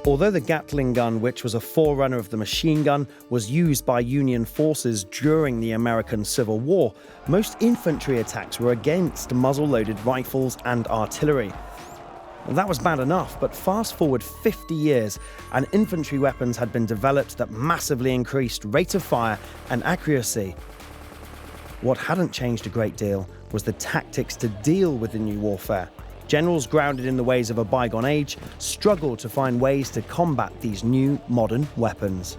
Although the Gatling gun, which was a forerunner of the machine gun, was used by Union forces during the American Civil War, most infantry attacks were against muzzle-loaded rifles and artillery. That was bad enough, but fast forward 50 years, and infantry weapons had been developed that massively increased rate of fire and accuracy. What hadn't changed a great deal was the tactics to deal with the new warfare. Generals grounded in the ways of a bygone age struggled to find ways to combat these new modern weapons.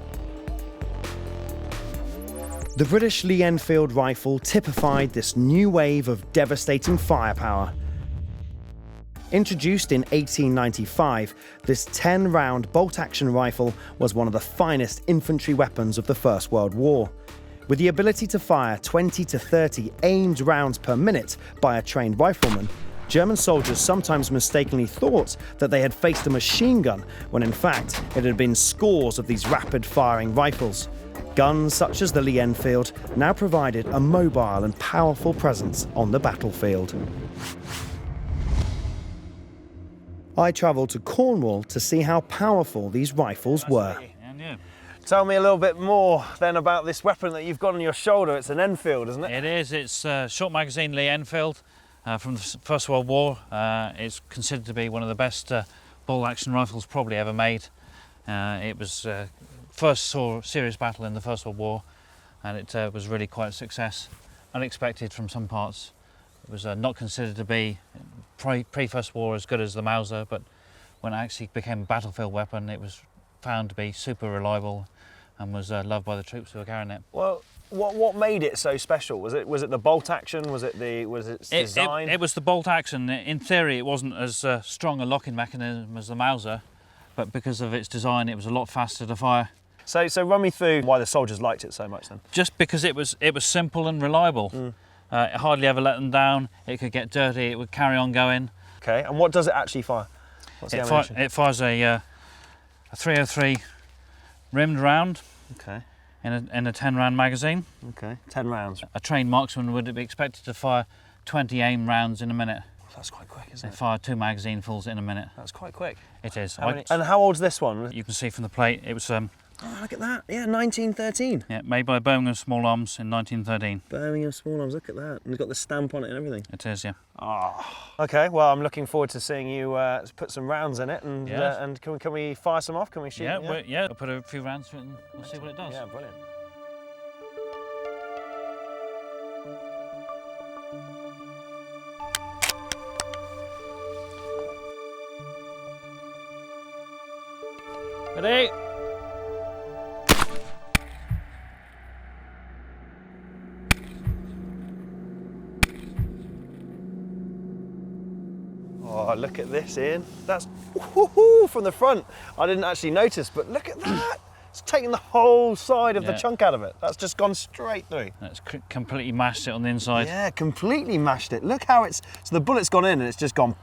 The British Lee Enfield rifle typified this new wave of devastating firepower. Introduced in 1895, this 10-round bolt-action rifle was one of the finest infantry weapons of the First World War. With the ability to fire 20 to 30 aimed rounds per minute by a trained rifleman, German soldiers sometimes mistakenly thought that they had faced a machine gun, when in fact it had been scores of these rapid-firing rifles. Guns such as the Lee Enfield now provided a mobile and powerful presence on the battlefield. I travelled to Cornwall to see how powerful these rifles were. Tell me a little bit more then about this weapon that you've got on your shoulder. It's an Enfield, isn't it? It is. It's a short magazine Lee Enfield from the First World War. It's considered to be one of the best bolt-action rifles probably ever made. It was first saw serious battle in the First World War, and it was really quite a success. Unexpected from some parts. It was not considered to be pre-First War as good as the Mauser, but when it actually became a battlefield weapon, it was found to be super reliable and was loved by the troops who were carrying it. Well, what made it so special? Was it the bolt action? Was it its design? It was the bolt action. In theory, it wasn't as strong a locking mechanism as the Mauser, but because of its design, it was a lot faster to fire. So run me through why the soldiers liked it so much then. Just because it was simple and reliable. It hardly ever let them down. It could get dirty. It would carry on going. Okay, and what does it actually fire? What's the ammunition? It fires a 303 rimmed round. Okay. In a 10-round magazine. Okay. 10 rounds. A trained marksman would be expected to fire 20 aim rounds in a minute. That's quite quick, isn't it? They fire 2 magazine fulls in a minute. That's quite quick. It is. And how old's this one? You can see from the plate. It was. Oh, look at that. Yeah, 1913. Yeah, made by Birmingham Small Arms in 1913. Birmingham Small Arms, look at that. And it's got the stamp on it and everything. It is, yeah. Oh. Okay, well, I'm looking forward to seeing you put some rounds in it. And, yes. And can we fire some off? Can we shoot? Yeah, we'll put a few rounds through it and we'll see what it does. Yeah, brilliant. Ready? Oh, look at this, Ian. That's from the front. I didn't actually notice, but look at that. It's taken the whole side of the chunk out of it. That's just gone straight through. It's completely mashed it on the inside. Yeah, completely mashed it. Look how so the bullet's gone in and it's just gone.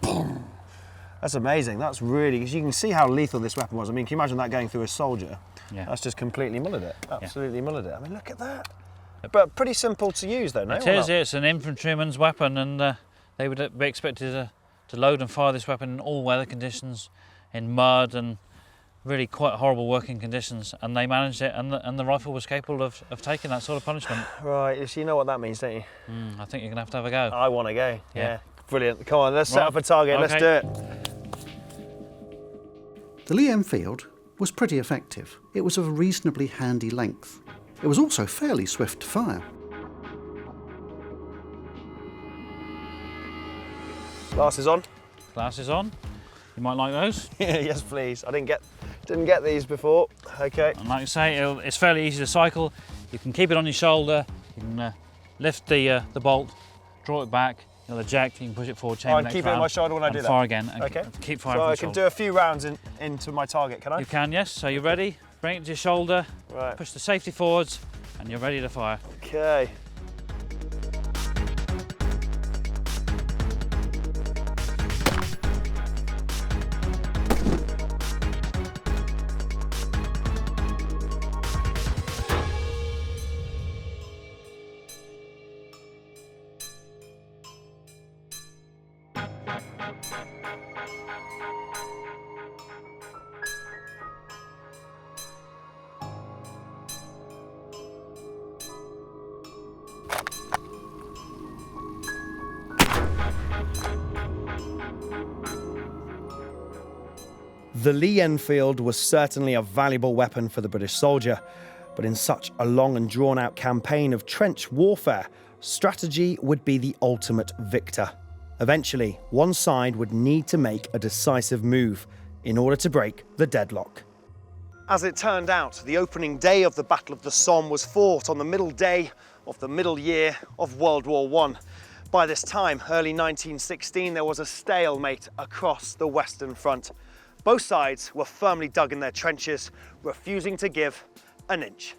That's amazing. That's really, because you can see how lethal this weapon was. I mean, can you imagine that going through a soldier? Yeah. That's just completely mullered it. Absolutely mullered it. I mean, look at that. But pretty simple to use though, no? It is, it's an infantryman's weapon, and they would be expected to load and fire this weapon in all weather conditions, in mud and really quite horrible working conditions, and they managed it, and the rifle was capable of taking that sort of punishment. Right, so you know what that means, don't you? I think you're going to have a go. I want to go, yeah. Brilliant. Come on, let's set up a target, okay. Let's do it. The Lee Enfield was pretty effective. It was of a reasonably handy length. It was also fairly swift to fire. Glasses on. Glasses on. You might like those. Yes, please. I didn't get these before. Okay. And like I say, it's fairly easy to cycle. You can keep it on your shoulder. You can lift the bolt, draw it back. You'll eject. You can push it forward. Chain the next keep round, it on my shoulder when I do that. Fire again. And okay. Keep firing. So from I can do a few rounds into my target. Can I? You can. Yes. So you're ready. Bring it to your shoulder. Right. Push the safety forwards, and you're ready to fire. Okay. The Lee Enfield was certainly a valuable weapon for the British soldier, but in such a long and drawn-out campaign of trench warfare, strategy would be the ultimate victor. Eventually, one side would need to make a decisive move in order to break the deadlock. As it turned out, the opening day of the Battle of the Somme was fought on the middle day of the middle year of World War I. By this time, early 1916, there was a stalemate across the Western Front. Both sides were firmly dug in their trenches, refusing to give an inch.